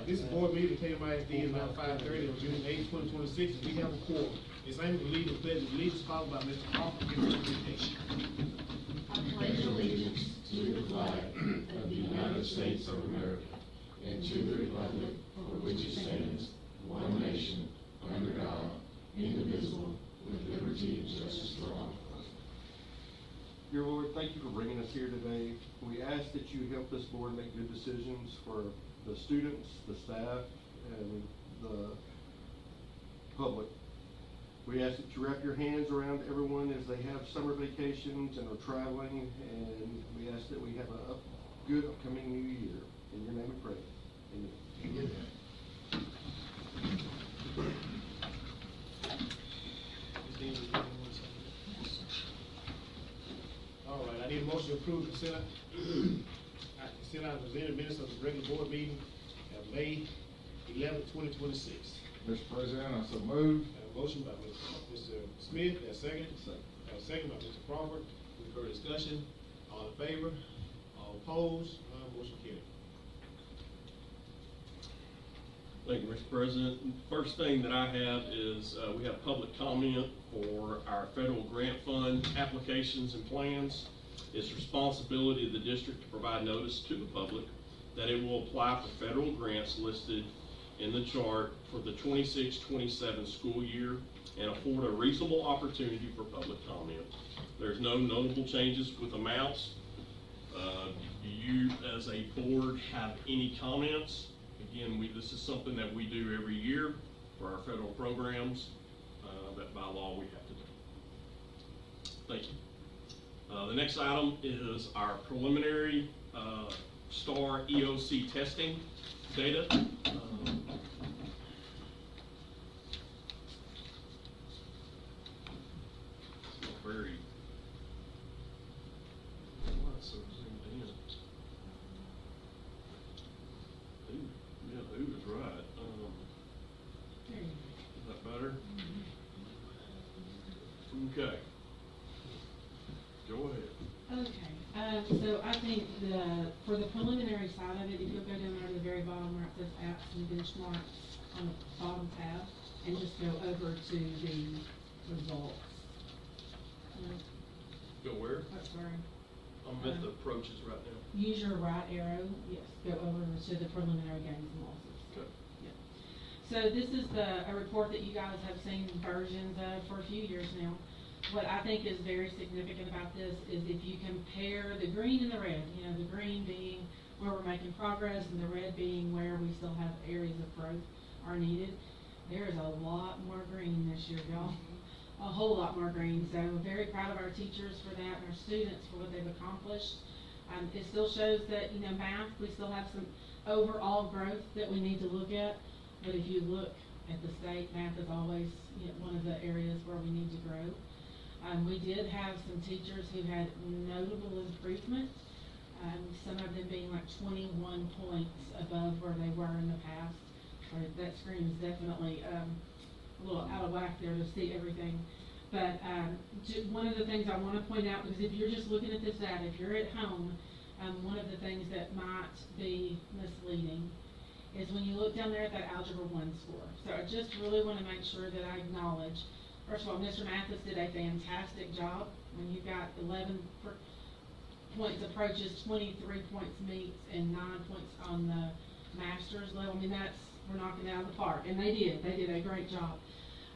This is board meeting, KMISD, is now 5:30 on June 8, 2026. We have a quorum. Ms. Amy will lead the pledge of allegiance, followed by Mr. Crawford, giving the presentation. I pledge allegiance to the flag of the United States of America and to the republic for which it stands, one nation, under God, indivisible, with liberty and justice for all. Dear Lord, thank you for bringing us here today. We ask that you help this board make good decisions for the students, the staff, and the public. We ask that you wrap your hands around everyone as they have summer vacations and are traveling, and we ask that we have a good upcoming new year. In your name we pray. Amen. All right, I need a motion to approve consent item presented minutes of the regular board meeting of May 11, 2026. Mr. President, I so move. Have a motion by Mr. Smith, and a second. Have a second by Mr. Crawford. Any further discussion? All in favor? All opposed? None motion carried. Thank you, Mr. President. First thing that I have is we have public comment for our federal grant fund applications and plans. It's responsibility of the district to provide notice to the public that it will apply for federal grants listed in the chart for the 26-27 school year and afford a reasonable opportunity for public comment. There's no notable changes with amounts. Do you as a board have any comments? Again, this is something that we do every year for our federal programs that by law we have to do. Thank you. The next item is our preliminary STAR EOC testing data. Very so zoomed in. Who is right? Is that better? Okay. Go ahead. Okay, so I think for the preliminary side of it, if you'll go down there to the very bottom where it says apps and benchmarks on the bottom tab, and just go over to the results. Go where? Oh, sorry. I'm at the approaches right now. Use your right arrow, yes, go over to the preliminary gains and losses. Okay. Yeah. So this is a report that you guys have seen versions of for a few years now. What I think is very significant about this is if you compare the green and the red, you know, the green being where we're making progress and the red being where we still have areas of growth are needed, there is a lot more green this year, y'all. A whole lot more green. So we're very proud of our teachers for that and our students for what they've accomplished. It still shows that, you know, math, we still have some overall growth that we need to look at. But if you look at the state, math is always, you know, one of the areas where we need to grow. We did have some teachers who had notable improvement. Some of them being like 21 points above where they were in the past. That screen is definitely a little out of whack there to see everything. But one of the things I want to point out, because if you're just looking at this data, if you're at home, one of the things that might be misleading is when you look down there at that Algebra 1 score. So I just really want to make sure that I acknowledge, first of all, Mr. Mathis did a fantastic job. When you've got 11 points approaches, 23 points meets, and 9 points on the master's level, I mean, we're knocking it out of the park. And they did a great job.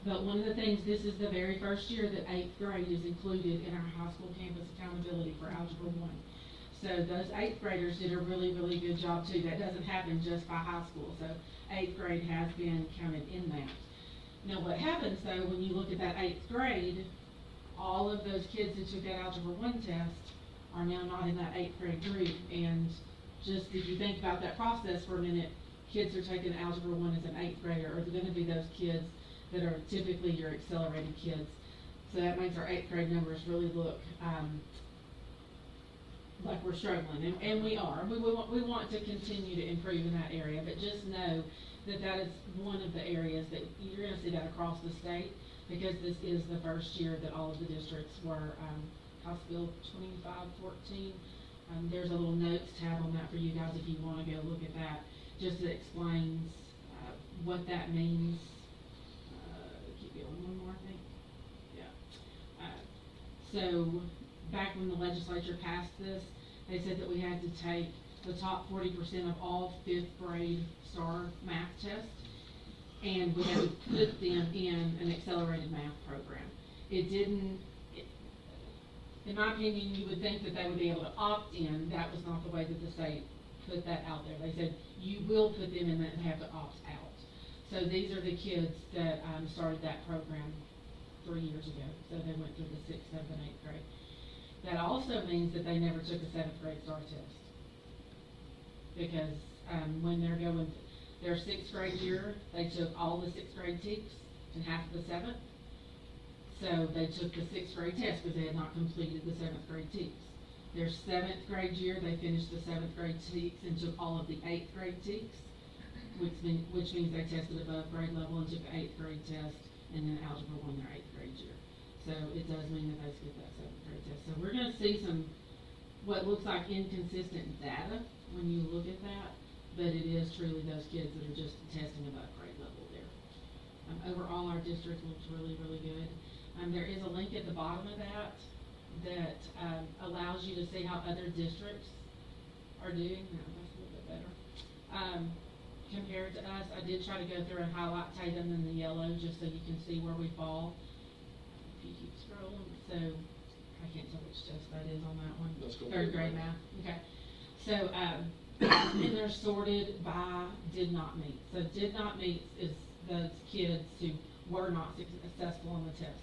But one of the things, this is the very first year that 8th grade is included in our high school campus accountability for Algebra 1. So those 8th graders did a really, really good job too. That doesn't happen just by high school. So 8th grade has been counted in that. Now what happens though, when you look at that 8th grade, all of those kids that took that Algebra 1 test are now not in that 8th grade group. And just if you think about that process for a minute, kids are taking Algebra 1 as an 8th grader, or they're going to be those kids that are typically your accelerated kids. So that makes our 8th grade numbers really look like we're struggling, and we are. We want to continue to improve in that area, but just know that that is one of the areas that you're going to see that across the state, because this is the first year that all of the districts were House Bill 2514. There's a little notes tab on that for you guys if you want to go look at that. just explains, what that means. Keep going, one more thing. Yeah. So, back when the legislature passed this, they said that we had to take the top 40% of all fifth grade STAR math tests, and we had to put them in an accelerated math program. It didn't, in my opinion, you would think that they would be able to opt in. That was not the way that the state put that out there. They said, you will put them in and have to opt out. So these are the kids that started that program 3 years ago. So they went through the 6th, 7th, and 8th grade. That also means that they never took a 7th grade STAR test. Because when they're going their 6th grade year, they took all the 6th grade TEKS and half of the 7th. So they took the 6th grade test because they had not completed the 7th grade TEKS. Their 7th grade year, they finished the 7th grade TEKS and took all of the 8th grade TEKS, which means they tested above grade level and took the 8th grade test, and then Algebra 1 their 8th grade year. So it does mean that they skipped that 7th grade test. So we're gonna see some, what looks like inconsistent data when you look at that, but it is truly those kids that are just testing above grade level there. Overall, our district looks really, really good. There is a link at the bottom of that allows you to see how other districts are doing. No, that's a little bit better. Compared to us, I did try to go through and highlight Tatum in the yellow just so you can see where we fall. If you keep scrolling, so I can't tell which test that is on that one. Let's go 3rd grade math. Okay. So, and they're sorted by did not meet. So did not meet is those kids who were not successful on the test.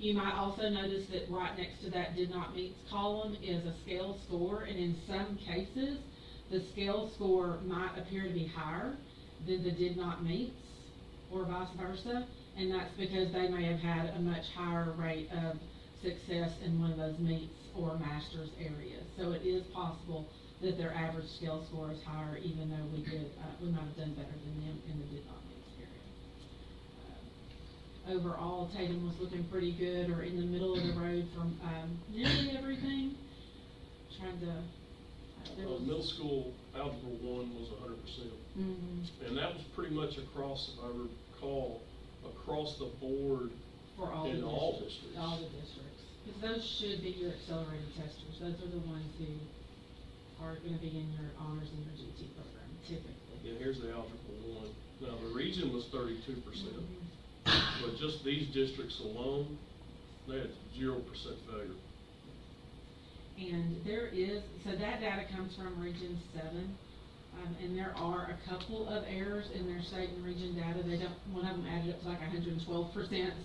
You might also notice that right next to that did not meets column is a scale score, and in some cases, the scale score might appear to be higher than the did not meets, or vice versa, and that's because they may have had a much higher rate of success in one of those meets or masters areas. So it is possible that their average scale score is higher, even though we might have done better than them in the did not meets area. Overall, Tatum was looking pretty good, or in the middle of the road from nearly everything. Trying to. Middle school Algebra 1 was 100%. Mm-hmm. And that was pretty much across, if I recall, across the board For all in the all districts. districts. All the districts. Because those should be your accelerated testers. Those are the ones who are gonna be in your honors and your GT program, typically. Yeah, here's the Algebra 1. Now, the region was 32%, Mhm. but just these districts alone, they had 0% failure. And there is, so that data comes from Region 7, and there are a couple of errors in their state and region data. They don't, one of them added up to like 112%,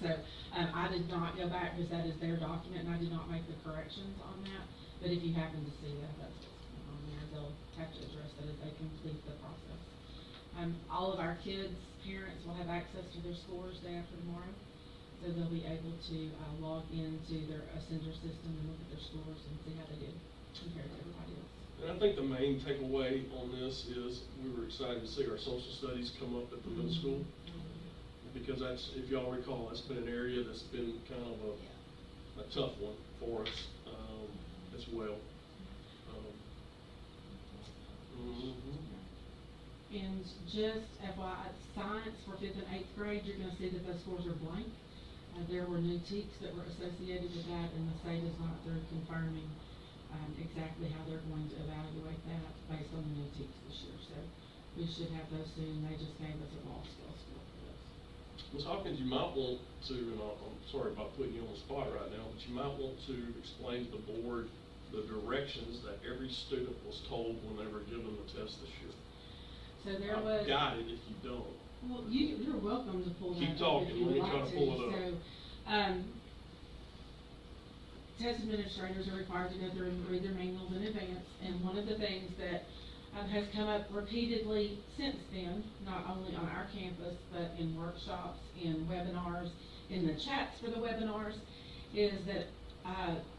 so I did not go back because that is their document, and I did not make the corrections on that. But if you happen to see that, that's what's going on there. They'll have to address that as they complete the process. All of our kids' parents will have access to their scores day after tomorrow. So they'll be able to log into their Ascender system and look at their scores and see how they did compared to everybody else. And I think the main takeaway on this is we were excited to see our social studies come up at the middle school. Because that's, if y'all recall, that's been an area that's been kind of a tough one for us as well. And just FYI, science for 5th and 8th grade, you're gonna see that those scores are blank. There were new TEKS that were associated with that, and the state is not through confirming exactly how they're going to evaluate that based on the new TEKS this year. So we should have those soon. They just gave us a raw scale score for those. Ms. Hawkins, you might want to, and I'm sorry about putting you on the spot right now, but you might want to explain to the board the directions that every student was told when they were given the test this year. So there was. I've got it if you don't. Well, you're welcome to pull that Keep up talking, if you let me would try like to pull it up. So, test administrators are required to go through and read their manuals in advance, and one of the things that has come up repeatedly since then, not only on our campus, but in workshops, in webinars, in the chats for the webinars, is that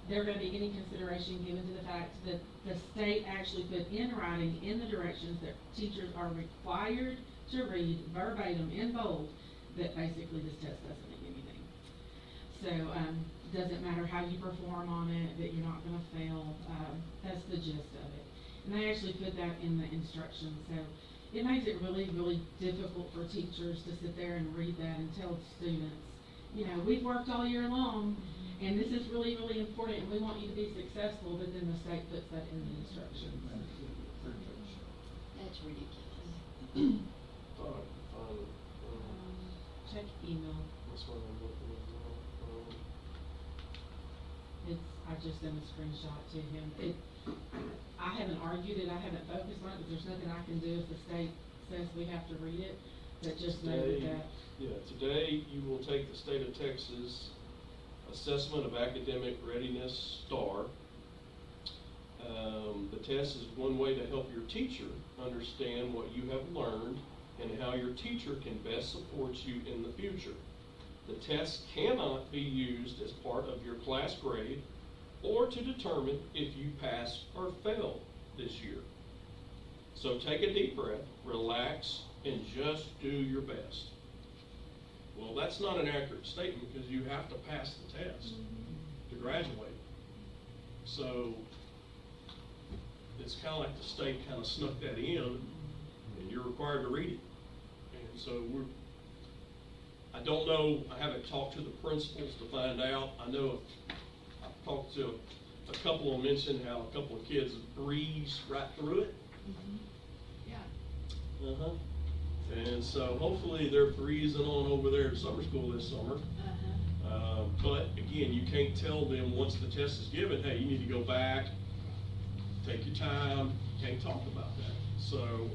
there going to be any consideration given to the fact that the state actually put in writing in the directions that teachers are required to read verbatim in bold that basically this test doesn't mean anything. So, doesn't matter how you perform on it, that you're not going to fail. That's the gist of it. And they actually put that in the instructions. So it makes it really, really difficult for teachers to sit there and read that and tell students, you know, we've worked all year long, and this is really, really important, and we want you to be successful, but then the state puts that in the instructions. That's ridiculous. Check email. That's what I'm looking at now. I just sent a screenshot to him. I haven't argued it, I haven't focused on it, but there's nothing I can do if the state says we have to read it, but just know that. Today you will take the State of Texas Assessment of Academic Readiness STAR. The test is one way to help your teacher understand what you have learned and how your teacher can best support you in the future. The test cannot be used as part of your class grade or to determine if you passed or failed this year. So take a deep breath, relax, and just do your best. Well, that's not an accurate statement because you have to pass the test to graduate. So it's kind of like the state kind of snuck that in, and you're required to read it. And so I don't know, I haven't talked to the principals to find out. I know I've talked to a couple of them, mentioned how a couple of kids breezed right through it. Yeah. Uh-huh. And so hopefully they're breezing on over there at summer school this summer. But again, you can't tell them once the test is given, hey, you need to go back, take your time. You can't talk about that. So,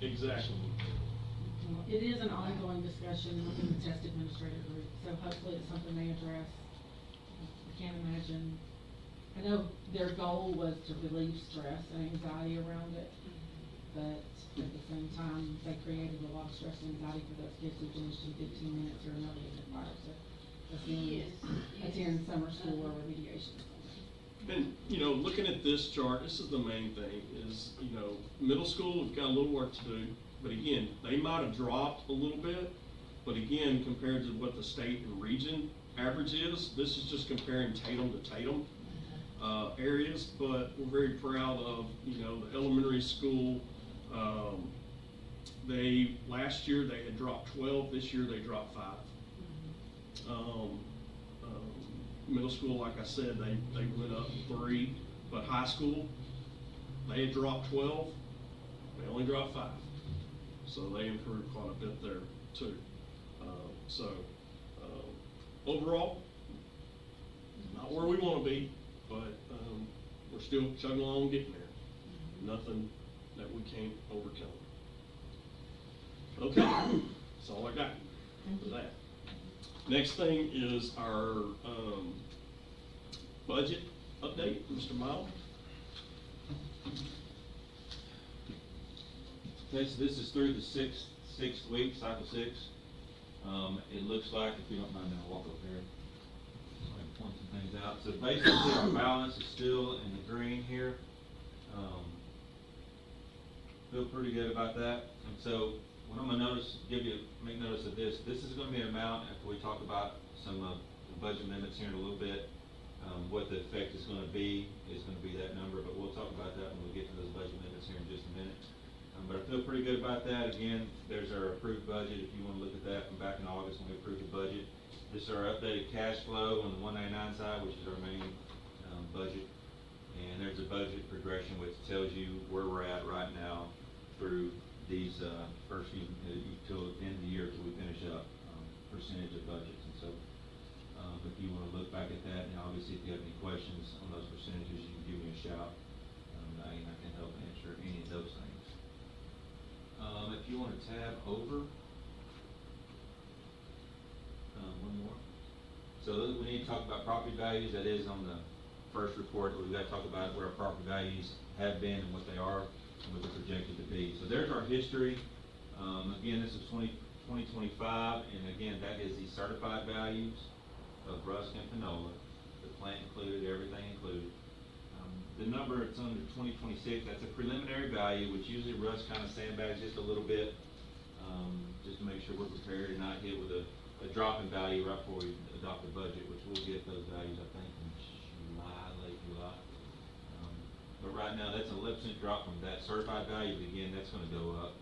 exactly. It is an ongoing discussion within the test administrator group, so hopefully it's something they address. I can't imagine, I know their goal was to relieve stress and anxiety around it, but at the same time, they created a lot of stress and anxiety for those kids who finished in 15 minutes or another even prior to attend summer school or remediation. And, you know, looking at this chart, this is the main thing, is, you know, middle school, we've got a little work to do. But again, they might have dropped a little bit, but again, compared to what the state and region average is, this is just comparing Tatum to Tatum areas. But we're very proud of, you know, the elementary school. Last year they had dropped 12, this year they dropped 5. Middle school, like I said, they went up 3, but high school, they had dropped 12, they only dropped 5. So they improved quite a bit there too. Overall, not where we want to be, but we're still chugging along getting there. Nothing that we can't overcome. Okay, that's all I got for that. Next thing is our budget update, Mr. Miles. Okay, so this is through the sixth week, cycle 6. It looks like, if you don't mind, I'll walk over here and point some things out. So basically, our balance is still in the green here. Feel pretty good about that. And so, what I'm gonna make notice of this. This is gonna be an amount after we talk about some of the budget amendments here in a little bit. What the effect is gonna be that number, but we'll talk about that when we get to those budget amendments here in just a minute. But I feel pretty good about that. Again, there's our approved budget. If you want to look at that from back in August when we approved the budget. This is our updated cash flow on the 199 side, which is our main budget. And there's a budget progression which tells you where we're at right now through these first few, till the end of the year till we finish up percentage of budgets. And so if you want to look back at that, and obviously if you have any questions on those percentages, you can give me a shout. I can help answer any of those things. If you want to tab over, one more. So we need to talk about property values. That is on the first report. We've got to talk about where our property values have been and what they are and what they're projected to be. So there's our history. Again, this is 2025, and again, that is the certified values of Rusk and Panola, the plant included, everything included. The number it's under 2026, that's a preliminary value, which usually Russ kind of sandbags just a little bit, just to make sure we're prepared and not hit with a drop in value right before we adopt the budget, which we'll get those values, I think, in July, late July. but right now, that's an 11% drop from that certified value, but again, that's gonna go up.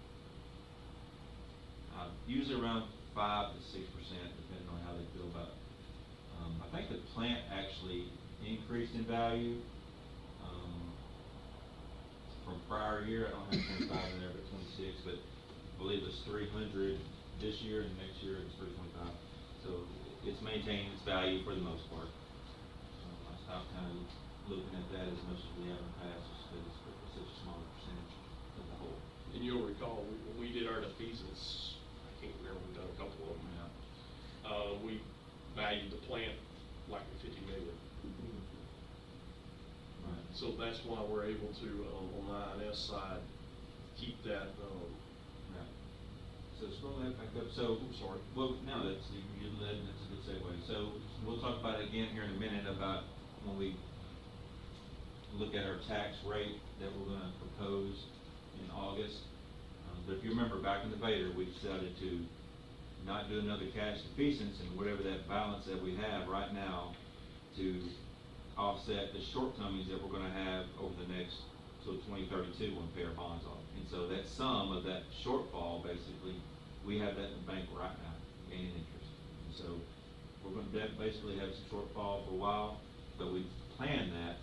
Usually around 5 to 6%, depending on how they feel about it. I think the plant actually increased in value, from prior year. I don't have 25 in there, but 26, but I believe it's 300 this year, and next year it's 325. So it's maintaining its value for the most part. I stopped kind of looking at that as much as we have in the past, just because it's such a smaller percentage of the whole. And you'll recall, when we did our defeasance, I can't remember, we've done a couple of them now. We valued the plant like at 50 million. Right. So that's why we're able to, on the INS side, keep that, Right. So scroll that back up, so, I'm sorry. well, no, that's a good segue. So we'll talk about it again here in a minute about when we look at our tax rate that we're gonna propose in August. But if you remember, back in the Vader, we decided to not do another cash defeasance and whatever that balance that we have right now to offset the shortcomings that we're gonna have over the next, till 2032 when we pay our bonds off. And so that sum of that shortfall, basically, we have that in the bank right now, gaining interest. And so we're gonna basically have some shortfall for a while, but we plan that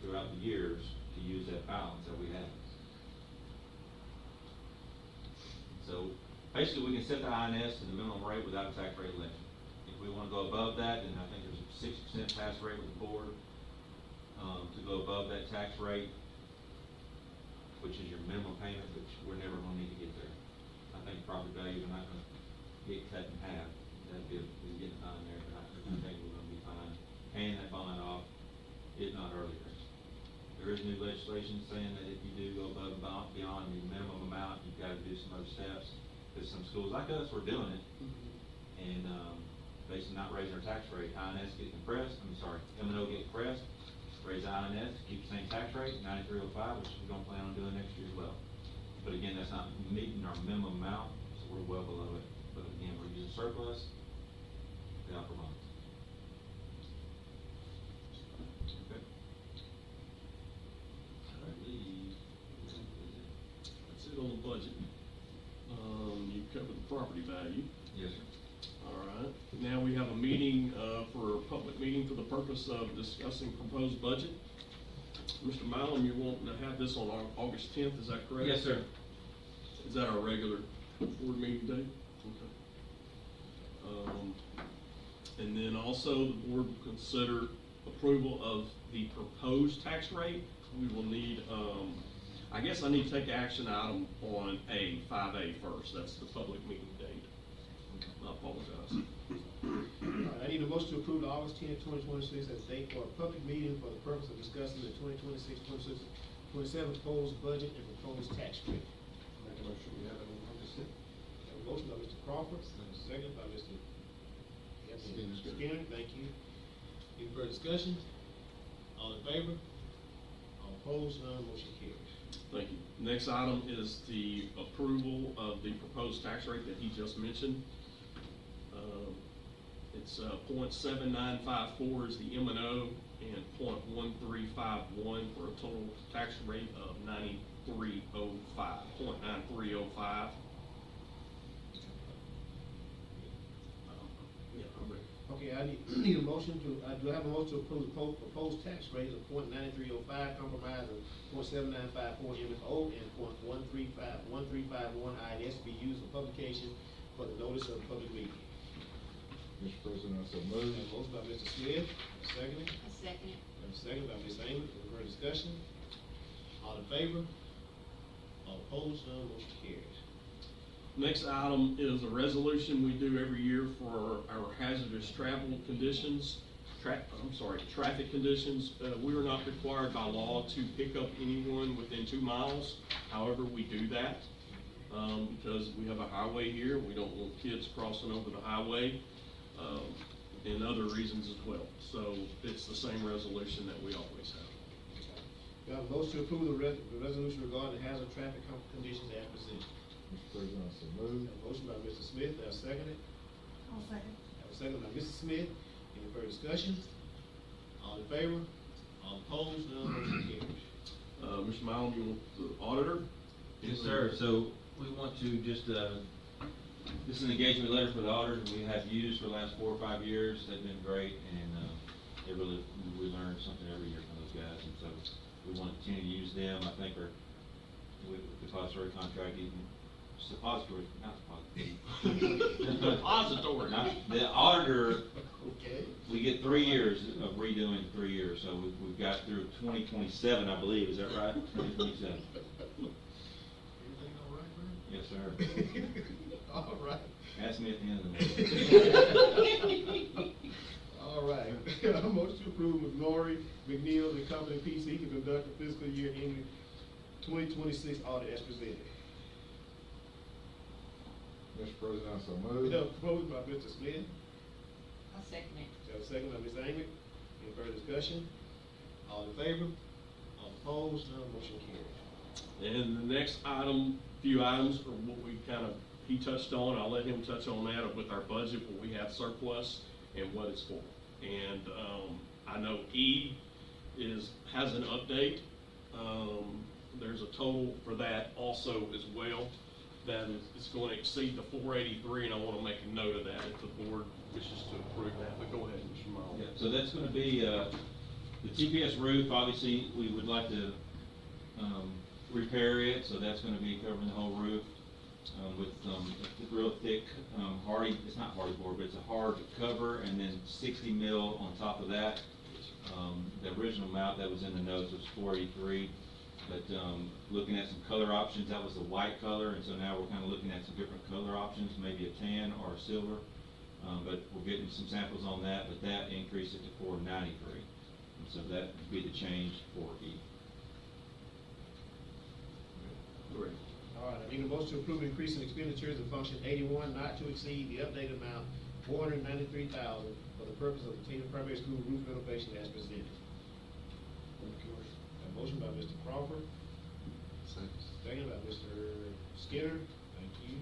throughout the years to use that balance that we have. So basically, we can set the INS to the minimum rate without a tax rate election. If we wanna go above that, then I think there's a 6% pass rate with the board, to go above that tax rate, which is your minimum payment, which we're never gonna need to get there. I think property values are not gonna get cut in half. That'd be, we get fine there, but I think we're gonna be fine paying that bond off, if not earlier. There is new legislation saying that if you do go above and beyond the minimum amount, you've gotta do some other steps. Because some schools like us, we're doing it, and, basically not raising our tax rate. INS get compressed, M&O get compressed, raise INS, keep the same tax rate, 9305, which we're gonna plan on doing next year as well. But again, that's not meeting our minimum amount, so we're well below it. But again, we're using surplus, the upper bonds. Okay. I believe that is it. That's it on the budget. You covered the property value. Yes, sir. All right, now we have a meeting, for a public meeting for the purpose of discussing proposed budget. Mr. Mallum, you're wanting to have this on August 10th, is that correct? Yes, sir. Is that our regular board meeting date? Okay. And then also, the board will consider approval of the proposed tax rate. We will need, I guess I need to take action item on 5A first, that's the public meeting date. I apologize. All right, I need a motion to approve the August 10th, 2026 as a date for a public meeting for the purpose of discussing the 2026-27 proposed budget and proposed tax rate. Make a motion, we have it on August 10th. Have a motion by Mr. Crawford, and a second by Mr. Skinner, thank you. Any further discussion? All in favor? All opposed, none, motion carries. Thank you. Next item is the approval of the proposed tax rate that he just mentioned. It's, 0.7954 is the M&O and 0.1351 for a total tax rate of 9305, 0.9305. Yeah, I'm ready. Okay, I need a motion to, do I have a motion to approve the proposed tax rate of 0.9305, compromise of 0.7954 MFO and 0.1351 INS be used for publication for the notice of the public meeting. Mr. President, I so Have move. a motion by Mr. Smith, second. I second it. And a second by Ms. Amy, any further discussion? All in favor? All opposed, none, motion carries. Next item is a resolution we do every year for our hazardous travel conditions, traffic conditions. We are not required by law to pick up anyone within 2 miles. However, we do that, because we have a highway here. We don't want kids crossing over the highway, and other reasons as well. So it's the same resolution that we always have. We have a motion to approve the resolution regarding the hazard traffic conditions as presented. Mr. President, I so move. Have a motion by Mr. Smith, have a second. I'll second. Have a second by Mrs. Smith. Any further discussion? All in favor? All opposed, none, motion carries. Mr. Mylum, you want the auditor? Yes, sir. So we want to just, this is an engagement letter for the auditors we have used for the last 4 or 5 years. They've been great, and they really, we learn something every year from those guys, and so we want to continue to use them. I think our depository contract even, suppository, not suppository. Depository. The auditor, Okay. we get 3 years of redoing 3 years, so we've got through 2027, I believe, is that right? 2027. Everything all right, man? Yes, sir. All right. Ask me at the end of the meeting. All right. Motion to approve McNory, McNeil, and Company PC to conduct the fiscal year ending 2026 audit as presented. Mr. President, I so We move. have a proposed by Mr. Smith, I'll second it. we have a second by Ms. Amy. Any further discussion? All in favor? All opposed? None, motion carries. And the next few items are what we he touched on, I'll let him touch on that with our budget, what we have surplus and what it's for. And, I know E has an update. There's a total for that also as well, that is going to exceed the 483, and I want to make a note of that if the board wishes to approve that, but go ahead, Mr. Miles. Yeah, so that's gonna be, the TPS roof, obviously, we would like to, repair it, so that's gonna be covering the whole roof, with, real thick, hardy, it's not hardy board, but it's a hard cover, and then 60 mil on top of that. The original amount that was in the notes was 483, but, looking at some color options, that was the white color, and so now we're kinda looking at some different color options, maybe a tan or a silver. But we're getting some samples on that, but that increased it to 493. And so that would be the change for E. Correct. All right, I need a motion to approve increasing expenditures in function 81 not to exceed the updated amount, $493,000 for the purpose of the Taylor Primary School roof renovation as presented. A motion by Mr. Crawford, second by Mr. Skinner. Thank you.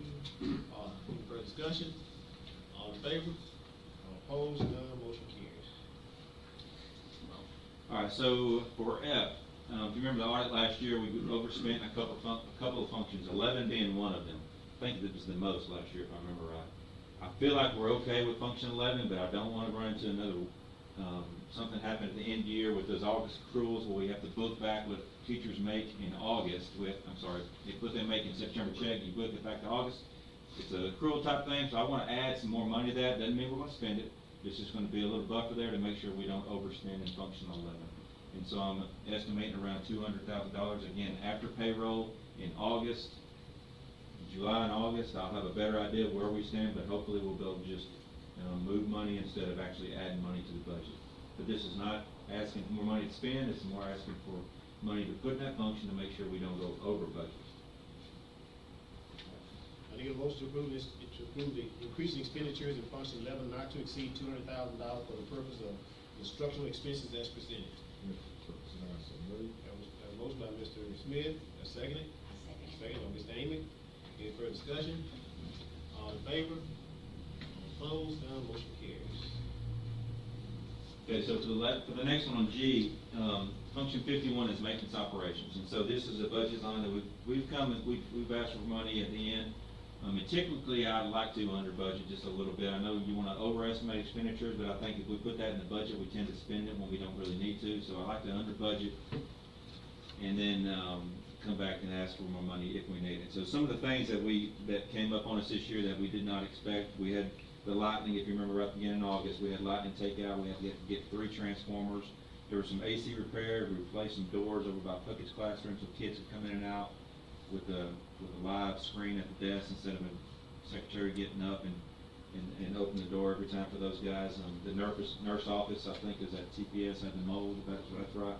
Any further discussion? All in favor? All opposed? None, motion carries. All right, so for F, if you remember the audit last year, we overspent a couple of functions, 11 being one of them. I think that was the most last year, if I remember right. I feel like we're okay with function 11, but I don't want to run into another, something happened at the end of the year with those August accruals where we have to book back what teachers make in August what they make in September check, you book it back to August. It's a accrual type thing, so I want to add some more money to that. Doesn't mean we're going to spend it. It's just going to be a little buffer there to make sure we don't overspend in function 11. And so I'm estimating around $200,000 again after payroll in August. July and August, I'll have a better idea of where we stand, but hopefully we'll be able to just move money instead of actually adding money to the budget. But this is not asking for more money to spend, it's more asking for money to put in that function to make sure we don't go over budget. I need a motion to approve the increasing expenditures in function 11 not to exceed $200,000 for the purpose of instructional expenses as presented. Mr. President, I so move. That was a motion by Mr. Smith, a second. I'll second it. Second by Ms. Amy. Any further discussion? All in favor? All opposed? None, motion carries. Okay, so for the next one on G, function 51 is maintenance operations, and so this is a budget line that we've asked for money at the end. And typically, I'd like to under budget just a little bit. I know you want to overestimate expenditures, but I think if we put that in the budget, we tend to spend it when we don't really need to. So I like to under budget, and then come back and ask for more money if we need it. So some of the things that came up on us this year that we did not expect, we had the lightning. If you remember, right again in August, we had lightning takeout. We had to get 3 transformers. There was some AC repair. We replaced some doors over by Puckett's classroom so kids could come in and out with a live screen at the desk instead of a secretary getting up and opening the door every time for those guys. The nurse office, I think, is at TPS, had the mold, that's right.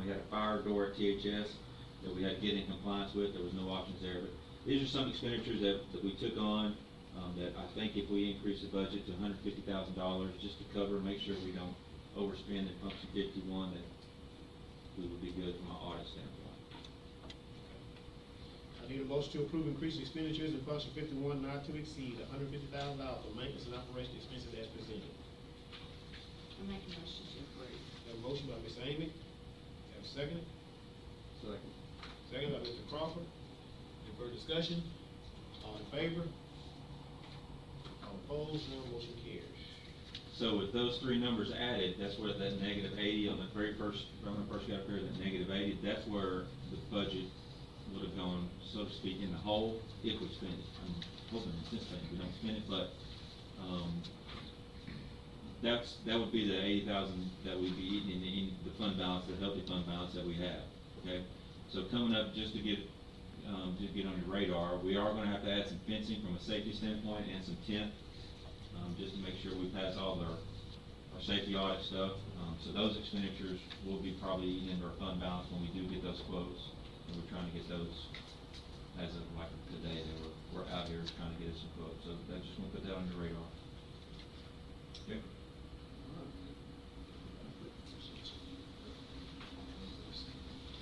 We had a fire door at THS that we had to get in compliance with. There was no options there. But these are some expenditures that we took on that I think if we increase the budget to $150,000 just to cover and make sure we don't overspend in function 51, that we would be good from an audit standpoint. I need a motion to approve increasing expenditures in function 51 not to exceed $150,000 for maintenance and operation expenses as presented. I make a motion to approve. Have a motion by Ms. Amy. Have a second? Second. Second by Mr. Crawford. Any further discussion? All in favor? All opposed? None motion carries. So with those three numbers added, that's where that -80 on the very first, when I first got up here, that -80, that's where the budget would have gone, so to speak, in the hole, if we spend it. I'm hoping and anticipating we don't spend it, but, that would be the 80,000 that we'd be eating in the fund balance, the healthy fund balance that we have, okay? So coming up, just to get on your radar, we are gonna have to add some fencing from a safety standpoint and some tent, just to make sure we pass all our safety audit stuff. So those expenditures will be probably eating into our fund balance when we do get those quotes. And we're trying to get those, as of like today, we're out here trying to get us some quotes. So I just want to put that on your radar. Okay?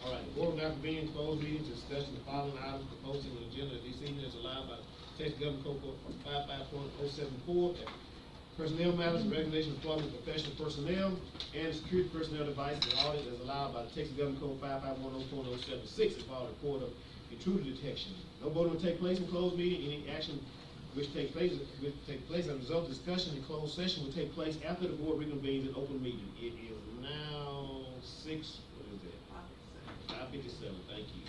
All right, the board will now convene in closed meeting to discuss the following items proposed in the agenda this evening as allowed by Texas Government Code 55.074. Personnel matters, regulation of employment of professional personnel, and security personnel devices and audit as allowed by the Texas Government Code 55.104.076 involving report of intruder detection. No voting will take place in closed meeting. Any action which take place as a result of discussion in closed session will take place after the board reconvenes in open meeting. It is now 5:57, thank you.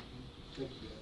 Thank you.